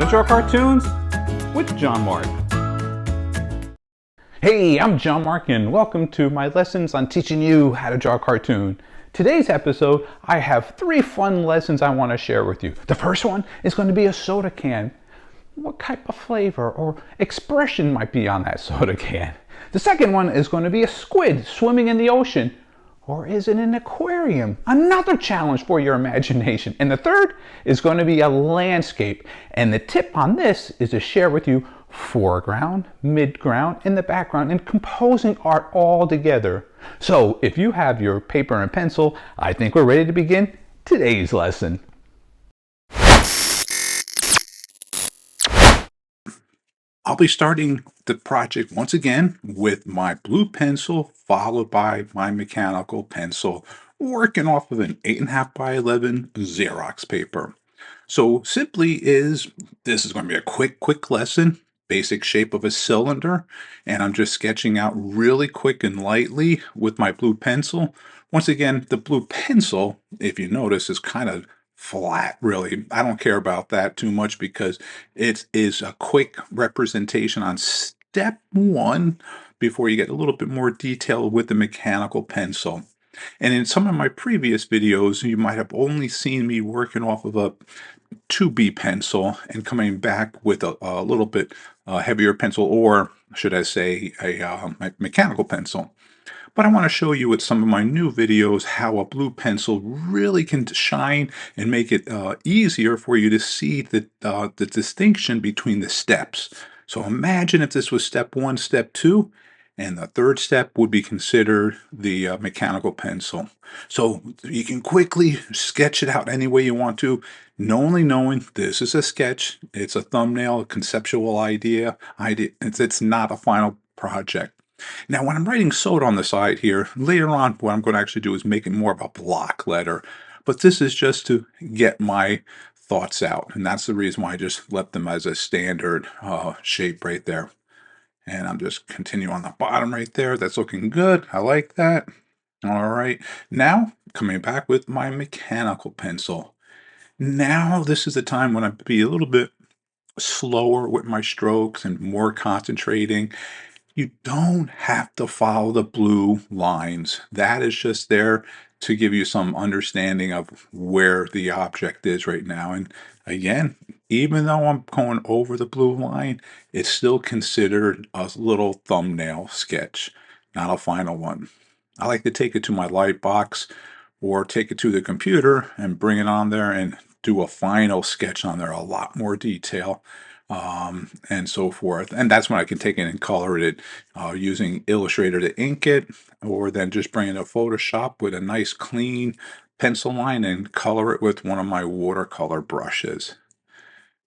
to Draw Cartoons with John-Marc. Hey, I'm John-Marc and welcome to my lessons on teaching you how to draw a cartoon. Today's episode, I have 3 fun lessons I want to share with you. The first one is going to be a soda can. What type of flavor or expression might be on that soda can? The second one is going to be a squid swimming in the ocean. Or is it an aquarium? Another challenge for your imagination. And the third is going to be a landscape. And the tip on this is to share with you foreground, midground, and the background, and composing art all together. So if you have your paper and pencil, I think we're ready to begin today's lesson. I'll be starting the project once again with my blue pencil followed by my mechanical pencil, working off of an 8.5 by 11 Xerox paper. So this is going to be a quick lesson, basic shape of a cylinder, and I'm just sketching out really quick and lightly with my blue pencil. Once again, the blue pencil, if you notice, is kind of flat, really. I don't care about that too much because it is a quick representation on step 1 before you get a little bit more detail with the mechanical pencil. And in some of my previous videos, you might have only seen me working off of a 2B pencil and coming back with a little bit heavier pencil, or should I say a mechanical pencil. But I want to show you with some of my new videos how a blue pencil really can shine and make it easier for you to see the distinction between the steps. So imagine if this was step 1, step 2, and the third step would be considered the mechanical pencil. So you can quickly sketch it out any way you want to, only knowing this is a sketch, it's a thumbnail, a conceptual idea. It's not a final project. Now, when I'm writing soda on the side here, later on, what I'm going to actually do is make it more of a block letter. But this is just to get my thoughts out. And that's the reason why I just left them as a standard shape right there. And I'm just continuing on the bottom right there. That's looking good. I like that. All right. Now, coming back with my mechanical pencil. Now, this is the time when I be a little bit slower with my strokes and more concentrating. You don't have to follow the blue lines. That is just there to give you some understanding of where the object is right now. And again, even though I'm going over the blue line, it's still considered a little thumbnail sketch, not a final one. I like to take it to my light box or take it to the computer and bring it on there and do a final sketch on there, a lot more detail. And so forth. And that's when I can take it and color it using Illustrator to ink it, or then just bring it to Photoshop with a nice clean pencil line and color it with one of my watercolor brushes.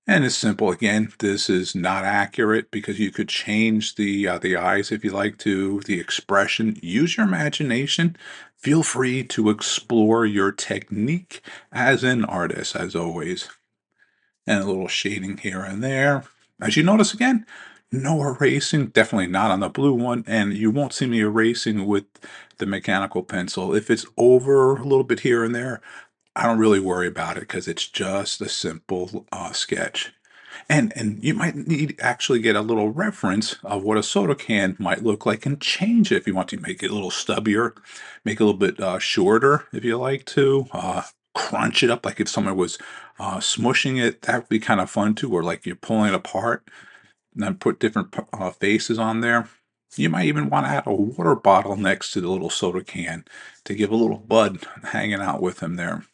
And it's simple. Again, this is not accurate because you could change the eyes if you like to, the expression. Use your imagination. Feel free to explore your technique as an artist, as always. And a little shading here and there. As you notice again, no erasing, definitely not on the blue one, and you won't see me erasing with the mechanical pencil. If it's over a little bit here and there, I don't really worry about it because it's just a simple sketch. And you might need to actually get a little reference of what a soda can might look like and change it if you want to make it a little stubbier, make it a little bit shorter if you like to, crunch it up like if someone was smushing it. That would be kind of fun too, or like you're pulling it apart and then put different faces on there. You might even want to add a water bottle next to the little soda can to give a little bud hanging out with him there.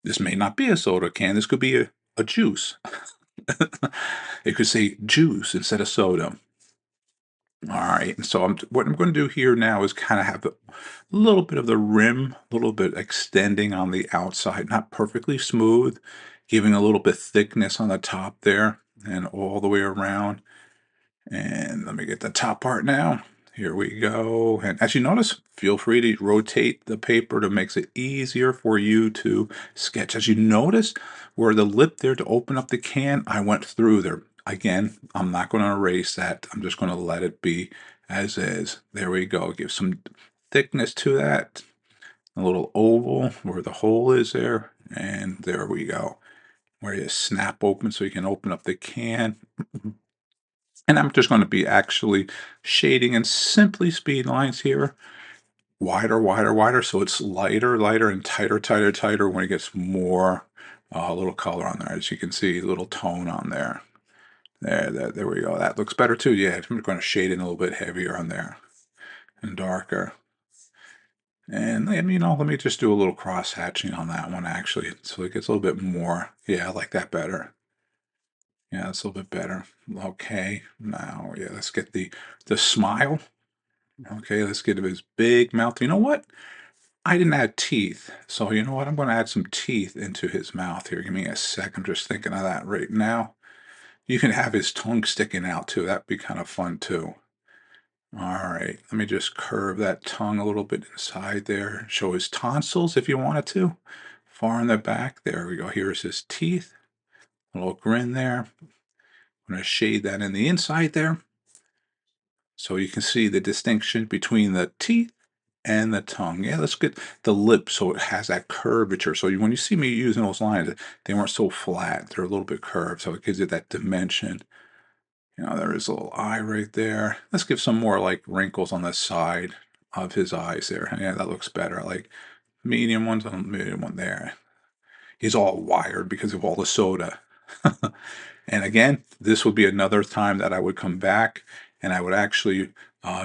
This may not be a soda can. This could be a juice. It could say juice instead of soda. All right, so what I'm going to do here now is kind of have a little bit of the rim, a little bit extending on the outside, not perfectly smooth, giving a little bit thickness on the top there and all the way around. And let me get the top part now. Here we go. And as you notice, feel free to rotate the paper to make it easier for you to sketch. As you notice, where the lip there to open up the can, I went through there. Again, I'm not going to erase that. I'm just going to let it be as is. There we go. Give some thickness to that. A little oval where the hole is there. And there we go. where you snap open so you can open up the can. And I'm just going to be actually shading in simply speed lines here. Wider, wider, wider, so it's lighter, lighter, and tighter, tighter, tighter when it gets more little color on there. As you can see, a little tone on there. There we go. That looks better too. Yeah, I'm going to shade in a little bit heavier on there and darker. And let me just do a little cross hatching on that one actually, so it gets a little bit more. Yeah, I like that better. Yeah, that's a little bit better. Okay, now yeah, let's get the smile. Okay, let's get his big mouth. You know what? I didn't add teeth, so you know what? I'm going to add some teeth into his mouth here. Give me a sec. I'm just thinking of that right now. You can have his tongue sticking out too. That'd be kind of fun too. All right, let me just curve that tongue a little bit inside there. Show his tonsils if you wanted to. Far in the back. There we go. Here's his teeth. A little grin there. I'm going to shade that in the inside there. So you can see the distinction between the teeth and the tongue. Yeah, let's get the lip so it has that curvature. So when you see me using those lines, they weren't so flat. They're a little bit curved, so it gives it that dimension. There is a little eye right there. Let's give some more like wrinkles on the side of his eyes there. Yeah, that looks better. I like medium ones on the medium one there. He's all wired because of all the soda. And again, this would be another time that I would come back and I would actually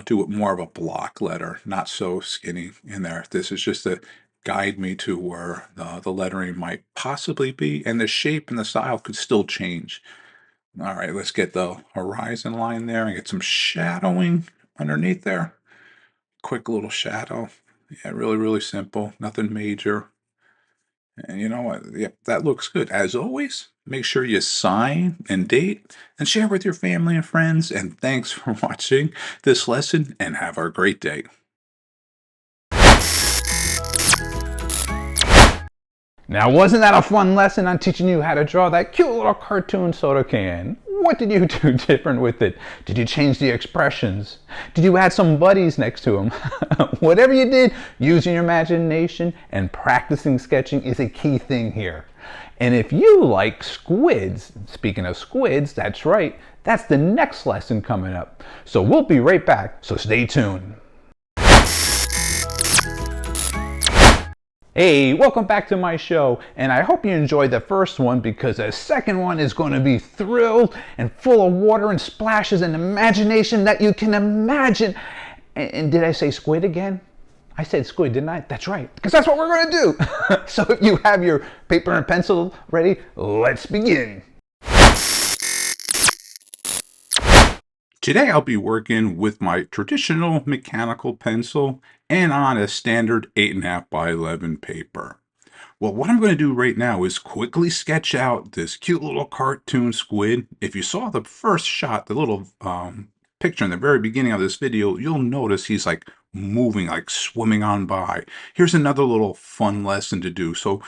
do it more of a block letter, not so skinny in there. This is just to guide me to where the lettering might possibly be, and the shape and the style could still change. All right, let's get the horizon line there and get some shadowing underneath there. Quick little shadow. Yeah, really, really simple. Nothing major. And you know what? Yep, that looks good. As always, make sure you sign and date and share with your family and friends. And thanks for watching this lesson and have a great day. Now, wasn't that a fun lesson on teaching you how to draw that cute little cartoon soda can? What did you do different with it? Did you change the expressions? Did you add some buddies next to them? Whatever you did, using your imagination and practicing sketching is a key thing here. And if you like squids, speaking of squids, that's right, that's the next lesson coming up. So we'll be right back, so stay tuned. Hey, welcome back to my show, and I hope you enjoyed the first one because the second one is going to be thrilled and full of water and splashes and imagination that you can imagine. And did I say squid again? I said squid, didn't I? That's right, because that's what we're going to do. So if you have your paper and pencil ready, let's begin. Today I'll be working with my traditional mechanical pencil and on a standard 8.5 by 11 paper. Well, what I'm going to do right now is quickly sketch out this cute little cartoon squid. If you saw the first shot, the little picture in the very beginning of this video, you'll notice he's like moving, like swimming on by. Here's another little fun lesson to do. So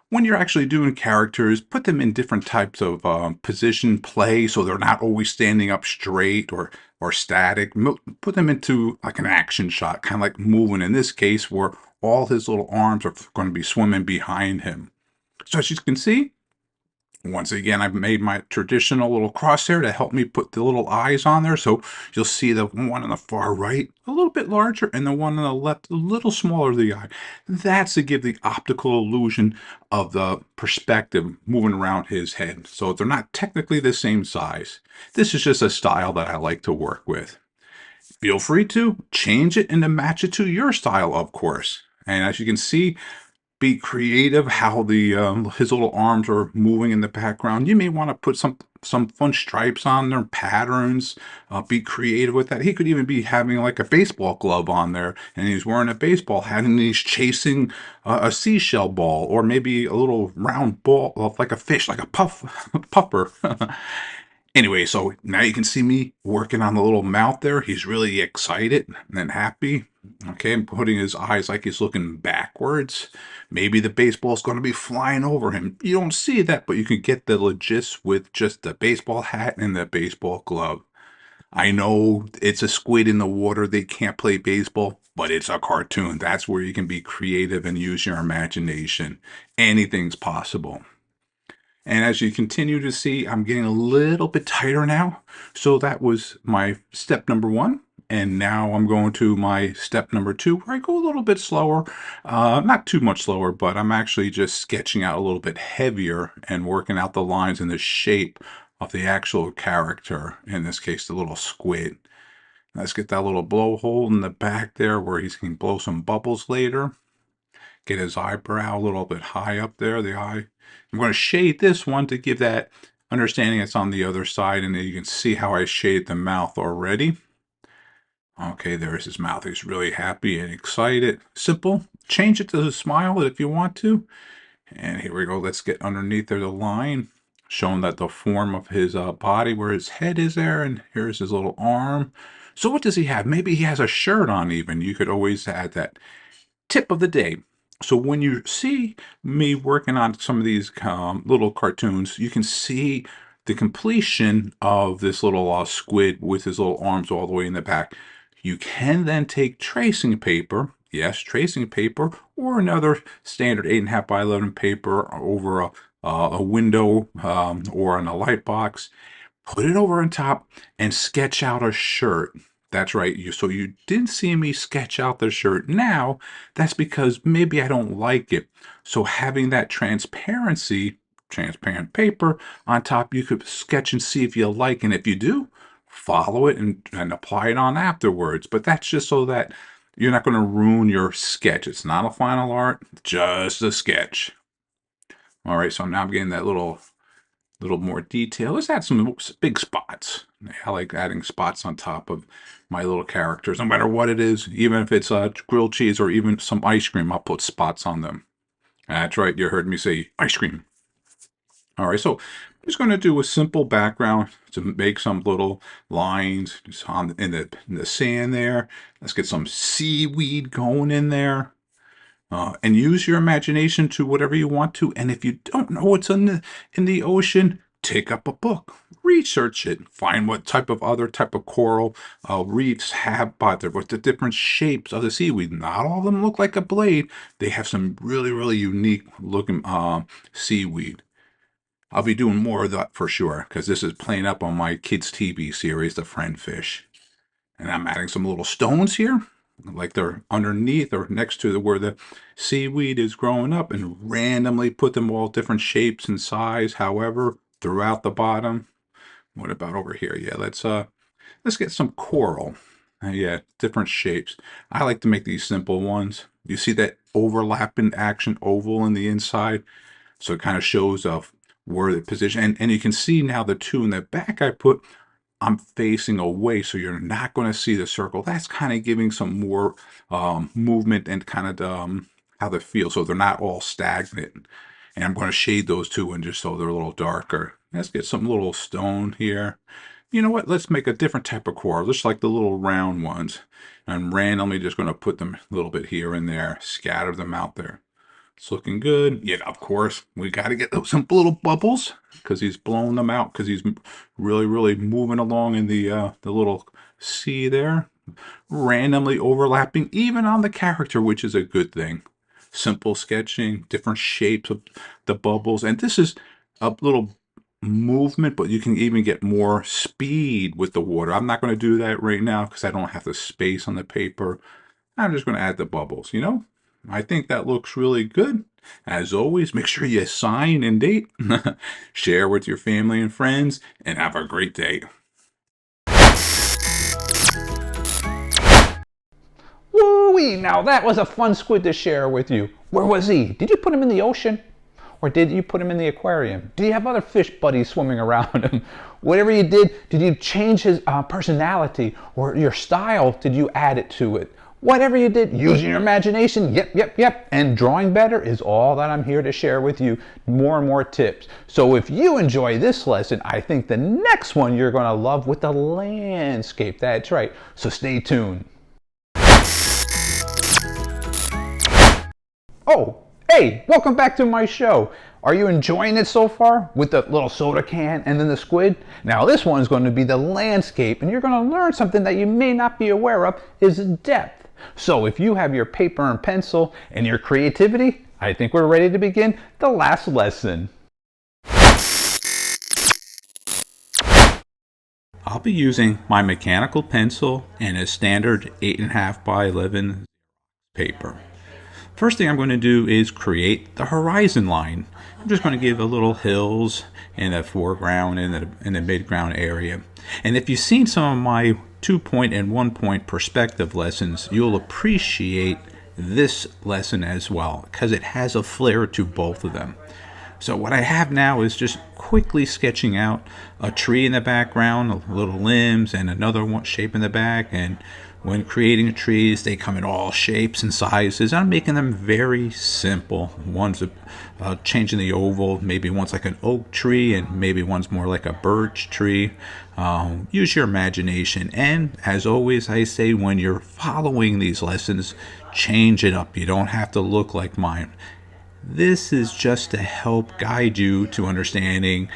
when you're actually doing characters, put them in different types of position play so they're not always standing up straight or static. Put them into like an action shot, kind of like moving in this case where all his little arms are going to be swimming behind him. So as you can see, once again, I've made my traditional little crosshair to help me put the little eyes on there. So you'll see the one on the far right a little bit larger and the one on the left a little smaller the eye. That's to give the optical illusion of the perspective moving around his head. So they're not technically the same size. This is just a style that I like to work with. Feel free to change it and to match it to your style, of course. And as you can see, be creative how the his little arms are moving in the background. You may want to put some fun stripes on there, patterns. Be creative with that. He could even be having like a baseball glove on there, and he's wearing a baseball hat, and he's chasing a seashell ball, or maybe a little round ball, like a fish, like a puffer. Anyway, so now you can see me working on the little mouth there. He's really excited and happy. Okay, I'm putting his eyes like he's looking backwards. Maybe the baseball's going to be flying over him. You don't see that, but you can get the gist with just the baseball hat and the baseball glove. I know it's a squid in the water. They can't play baseball, but it's a cartoon. That's where you can be creative and use your imagination. Anything's possible. And as you continue to see, I'm getting a little bit tighter now. So that was my step number one. And now I'm going to my step number two, where I go a little bit slower. Not too much slower, but I'm actually just sketching out a little bit heavier and working out the lines and the shape of the actual character, in this case, the little squid. Let's get that little blowhole in the back there where he can blow some bubbles later. Get his eyebrow a little bit high up there, the eye. I'm going to shade this one to give that understanding it's on the other side, and then you can see how I shaded the mouth already. Okay, there's his mouth. He's really happy and excited. Simple. Change it to a smile if you want to. And here we go. Let's get underneath there the line, showing that the form of his body, where his head is there, and here's his little arm. So what does he have? Maybe he has a shirt on even. You could always add that. Tip of the day. So when you see me working on some of these little cartoons, you can see the completion of this little squid with his little arms all the way in the back. You can then take tracing paper, yes, tracing paper, or another standard 8.5 by 11 paper over a window or on a light box, put it over on top, and sketch out a shirt. That's right. So you didn't see me sketch out the shirt now. That's because maybe I don't like it. So having that transparency, transparent paper on top, you could sketch and see if you like. And if you do, follow it and apply it on afterwards. But that's just so that you're not going to ruin your sketch. It's not a final art, just a sketch. All right, so now I'm getting that little more detail. Let's add some big spots. I like adding spots on top of my little characters, no matter what it is. Even if it's grilled cheese or even some ice cream, I'll put spots on them. That's right, you heard me say ice cream. All right, so I'm just going to do a simple background to make some little lines just in the sand there. Let's get some seaweed going in there. And use your imagination to whatever you want to. And if you don't know what's in the ocean, take up a book, research it, find what type of coral reefs have what the different shapes of the seaweed. Not all of them look like a blade. They have some really, really unique looking seaweed. I'll be doing more of that for sure, because this is playing up on my kids' TV series, The Friend Fish. And I'm adding some little stones here, like they're underneath or next to where the seaweed is growing up, and randomly put them all different shapes and size, however, throughout the bottom. What about over here? Yeah, let's get some coral. Yeah, different shapes. I like to make these simple ones. You see that overlapping action oval in the inside? So it kind of shows of where the position, and you can see now the two in the back I'm facing away, so you're not going to see the circle. That's kind of giving some more movement and kind of how they feel, so they're not all stagnant. And I'm going to shade those two and just so they're a little darker. Let's get some little stone here. You know what? Let's make a different type of coral, just like the little round ones. I'm randomly just going to put them a little bit here and there, scatter them out there. It's looking good. Yeah, of course, we got to get some little bubbles because he's blowing them out because he's really, really moving along in the little sea there. Randomly overlapping even on the character, which is a good thing. Simple sketching, different shapes of the bubbles. And this is a little movement, but you can even get more speed with the water. I'm not going to do that right now because I don't have the space on the paper. I'm just going to add the bubbles, you know? I think that looks really good. As always, make sure you sign and date, share with your family and friends, and have a great day. Woo-wee! Now that was a fun squid to share with you. Where was he? Did you put him in the ocean? Or did you put him in the aquarium? Do you have other fish buddies swimming around him? Whatever you did you change his personality or your style? Did you add it to it? Whatever you did, using your imagination, yep. And drawing better is all that I'm here to share with you. More and more tips. So if you enjoy this lesson, I think the next one you're going to love with the landscape. That's right. So stay tuned. Oh, hey, welcome back to my show. Are you enjoying it so far with the little soda can and then the squid? Now this one is going to be the landscape, and you're going to learn something that you may not be aware of is depth. So if you have your paper and pencil and your creativity, I think we're ready to begin the last lesson. I'll be using my mechanical pencil and a standard 8.5 by 11 paper. First thing I'm going to do is create the horizon line. I'm just going to give a little hills in the foreground and in the midground area. And if you've seen some of my 2-point and 1-point perspective lessons, you'll appreciate this lesson as well because it has a flair to both of them. So what I have now is just quickly sketching out a tree in the background, little limbs, and another one shape in the back. And when creating trees, they come in all shapes and sizes. I'm making them very simple. One's changing the oval, maybe one's like an oak tree, and maybe one's more like a birch tree. Use your imagination. And as always, I say when you're following these lessons, change it up. You don't have to look like mine. This is just to help guide you to understanding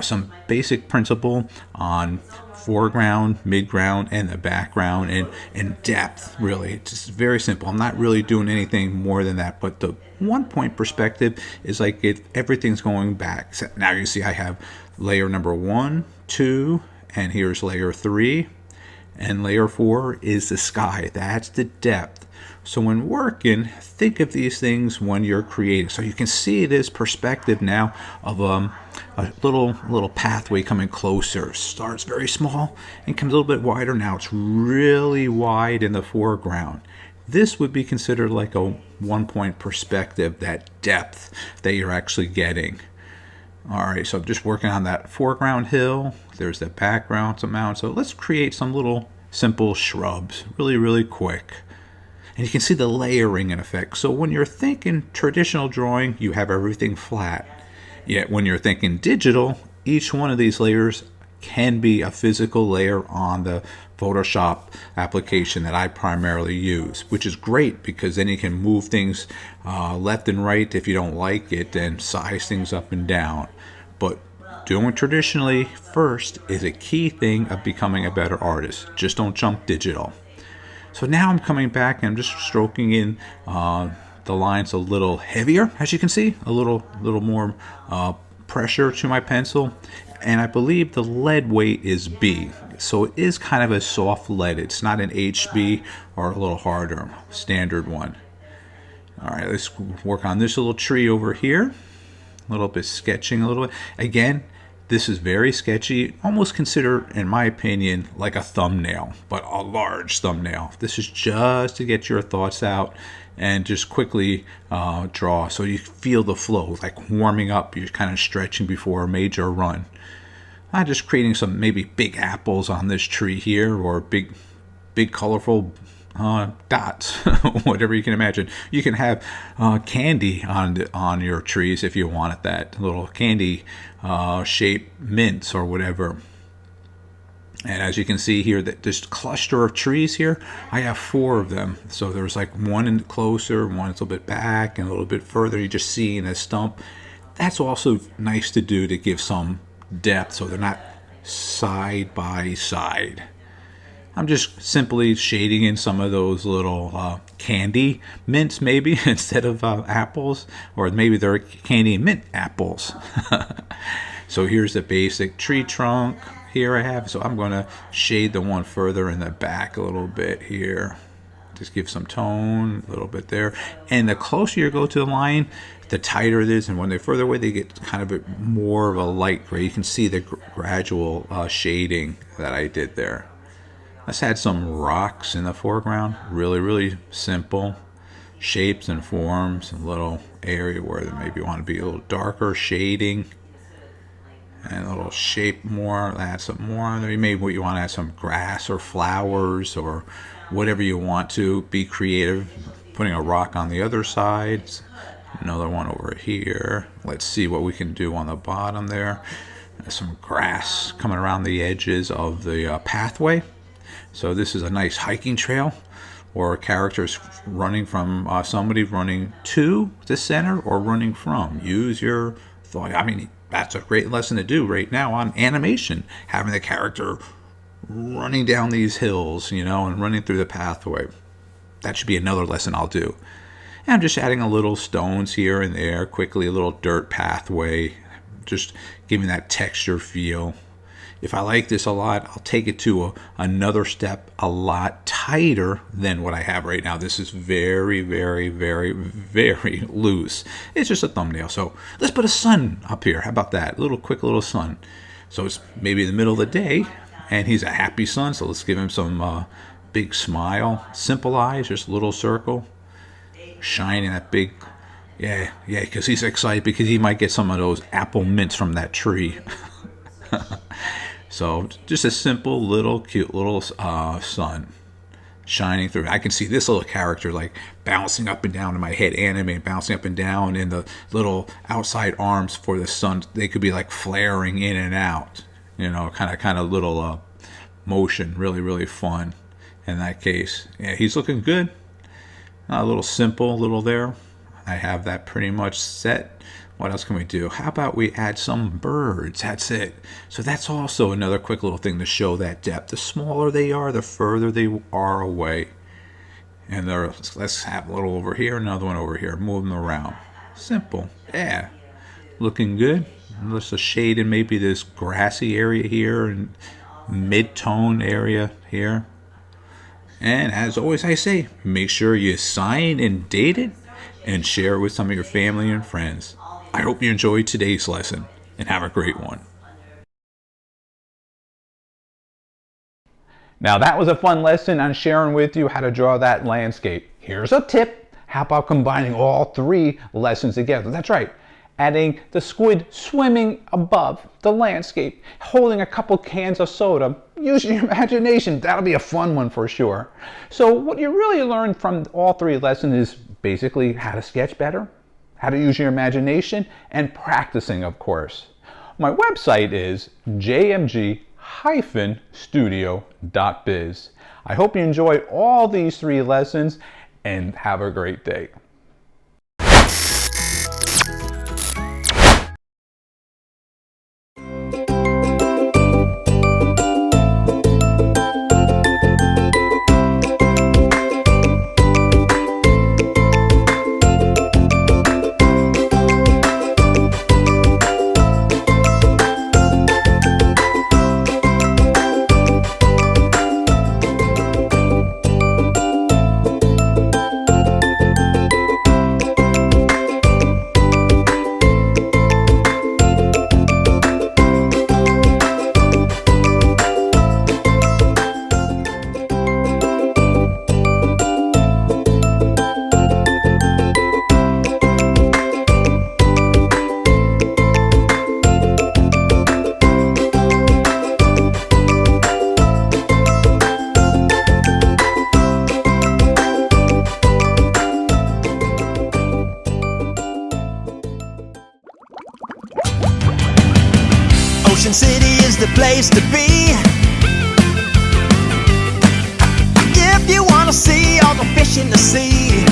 some basic principle on foreground, midground, and the background, and depth, really. It's just very simple. I'm not really doing anything more than that, but the 1-point perspective is like everything's going back. So now you see I have layer number 1, 2, and here's layer 3, and layer 4 is the sky. That's the depth. So when working, think of these things when you're creating. So you can see this perspective now of a little pathway coming closer. Starts very small and comes a little bit wider. Now it's really wide in the foreground. This would be considered like a 1-point perspective, that depth that you're actually getting. All right, so I'm just working on that foreground hill. There's the background, some mountains. So let's create some little simple shrubs really, really quick. And you can see the layering in effect. So when you're thinking traditional drawing, you have everything flat. Yet when you're thinking digital, each one of these layers can be a physical layer on the Photoshop application that I primarily use, which is great because then you can move things left and right if you don't like it and size things up and down. But doing traditionally first is a key thing of becoming a better artist. Just don't jump digital. So now I'm coming back and I'm just stroking in the lines a little heavier, as you can see, a little more pressure to my pencil. And I believe the lead weight is B. So it is kind of a soft lead. It's not an HB or a little harder, standard one. All right, let's work on this little tree over here. A little bit sketching a little bit. Again, this is very sketchy, almost considered, in my opinion, like a thumbnail, but a large thumbnail. This is just to get your thoughts out and just quickly draw so you feel the flow, like warming up. You're kind of stretching before a major run. I'm just creating some maybe big apples on this tree here, or big colorful dots, whatever you can imagine. You can have candy on your trees if you wanted that, little candy shaped mints or whatever. And as you can see here, that this cluster of trees here, I have 4 of them. So there's like one in closer, one a little bit back, and a little bit further. You just see in a stump. That's also nice to do to give some depth, so they're not side by side. I'm just simply shading in some of those little candy mints maybe instead of apples, or maybe they're candy mint apples. So here's the basic tree trunk here I have. So I'm going to shade the one further in the back a little bit here. Just give some tone a little bit there. And the closer you go to the line, the tighter it is. And when they're further away, they get kind of more of a light gray. You can see the gradual shading that I did there. Let's add some rocks in the foreground. Really, really simple shapes and forms. A little area where they maybe want to be a little darker shading. And a little shape more. Add some more. Maybe you want to add some grass or flowers or whatever you want to. Be creative. Putting a rock on the other side. Another one over here. Let's see what we can do on the bottom there. Some grass coming around the edges of the pathway. So this is a nice hiking trail, or characters running from somebody running to the center or running from. Use your thought. I mean, that's a great lesson to do right now on animation, having the character running down these hills, and running through the pathway. That should be another lesson I'll do. And I'm just adding a little stones here and there, quickly a little dirt pathway, just giving that texture feel. If I like this a lot, I'll take it to another step a lot tighter than what I have right now. This is very, very, very, very loose. It's just a thumbnail. So let's put a sun up here. How about that? A little quick little sun. So it's maybe the middle of the day, and he's a happy sun. So let's give him some big smile. Simple eyes, just a little circle. Shining that big, yeah, because he's excited because he might get some of those apple mints from that tree. So just a simple little cute little sun shining through. I can see this little character like bouncing up and down in my head, animated, bouncing up and down, and the little outside arms for the sun, they could be like flaring in and out, kind of little motion. Really, really fun in that case. Yeah, he's looking good. A little simple, little there. I have that pretty much set. What else can we do? How about we add some birds? That's it. So that's also another quick little thing to show that depth. The smaller they are, the further they are away. And let's have a little over here, another one over here. Move them around. Simple. Yeah. Looking good. Just a shade in maybe this grassy area here and mid-tone area here. And as always I say, make sure you sign and date it and share it with some of your family and friends. I hope you enjoyed today's lesson and have a great one. Now that was a fun lesson on sharing with you how to draw that landscape. Here's a tip. How about combining all 3 lessons together? That's right. Adding the squid swimming above the landscape, holding a couple cans of soda. Use your imagination. That'll be a fun one for sure. So what you really learned from all 3 lessons is basically how to sketch better, how to use your imagination, and practicing, of course. My website is jmg-studio.biz. I hope you enjoy all these 3 lessons and have a great day. Ocean City is the place to be if you want to see all the fish in the sea.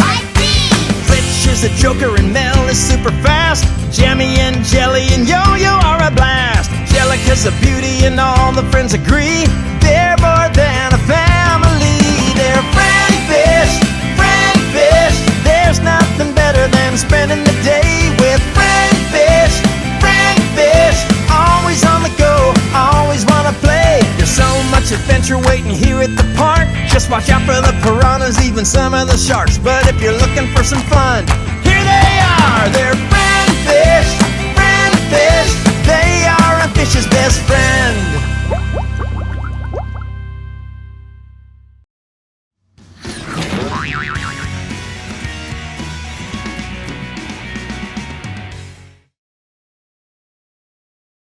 Like me! Rich is a joker and Mel is super fast. Jammy and Jelly and Yo-Yo are a blast. Jellica's a beauty and all the friends agree. They're more than a family. They're friendly fish, friendly fish. There's nothing better than spending the day with friendly fish, friendly fish. Always on the go, always wanna play. There's so much adventure waiting here at the park. Just watch out for the piranhas, even some of the sharks. But if you're looking for some fun, here they are. They're friendly fish, friendly fish. They are a fish's best friend.